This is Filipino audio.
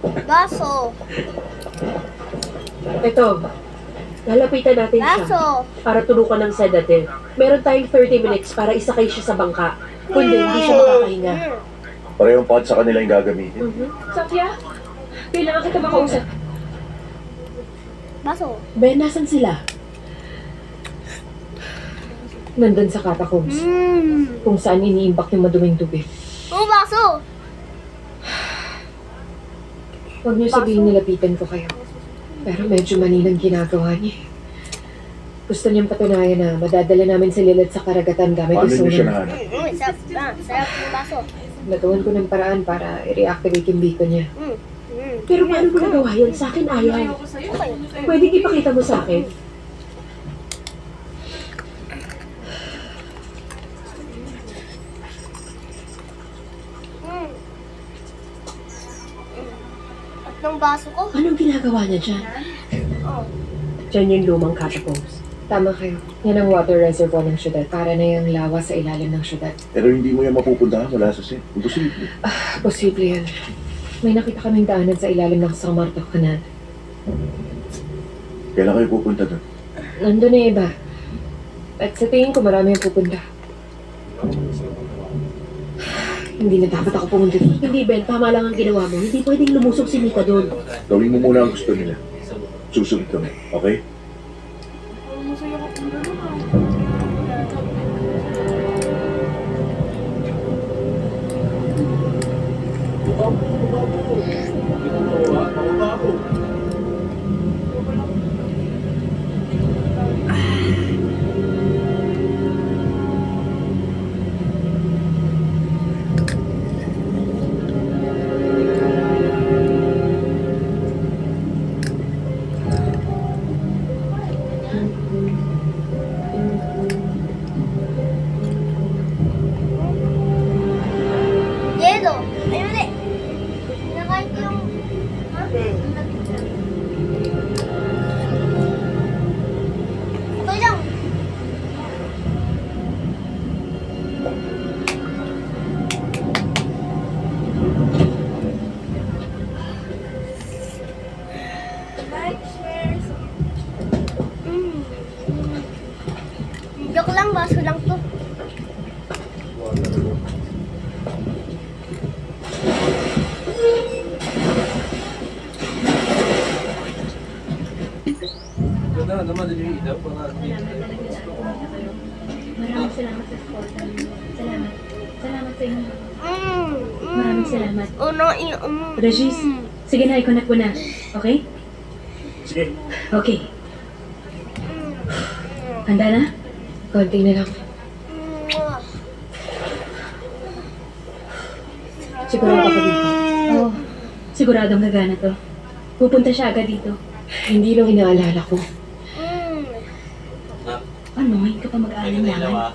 Baso. Ito, lalapitan natin siya Baso. para tulukan ng sedative. Meron tayong 30 minutes para isakay siya sa bangka. Kundi hindi siya makakahinga. Parehong pod sa kanila yung gagamitin. Sofia, kailangan kita makausap. Baso. Ben, nasan sila? Nandun sa catacombs. Kung saan iniimbak yung maduming tubig. Oh, baso. Huwag niyo sabihin nilapitan ko kayo. Pero medyo maninang ginagawa niya. Gusto niyang patunayan na madadala namin si Lilith sa karagatan gamit Paano yung niyo siya sonar. nahanap? Sarap yung baso. Natuwan ko ng paraan para i-reactivate yung beacon niya. Pero paano ko nagawa yan? Sa akin ayaw. Okay. Pwede ipakita mo sa akin? Tatlong baso ko. Anong ginagawa niya dyan? Oh. Diyan yung lumang catacombs. Tama kayo. Yan ang water reservoir ng syudad. Para na yung lawa sa ilalim ng syudad. Pero hindi mo yan mapupuntahan wala sa sin. Imposible. Posible yan. May nakita kaming daanan sa ilalim ng San Marco Canal. Kailan kayo pupunta doon? Nandun na iba. At sa tingin ko marami ang pupunta. Hindi na dapat ako pumunta dito. Hindi, Ben. Tama lang ang ginawa mo. Hindi pwedeng lumusog si Mika doon. Gawin mo muna ang gusto nila. Susunod kami, okay? Yelo. Ayun ulit. Pinakain ko yung... Okay lang. Joke lang, baso lang to. Maraming salamat sa support. Salamat. Salamat sa inyo. Maraming salamat. Regis, sige na, i-connect ko na. Okay? Sige. Okay. Handa na? Konti na lang. Sigurado ka dito. Oo. Siguradong gagana to. Pupunta siya agad dito. Hindi lang inaalala ko. Ano, hindi ka pa mag-aalam naman.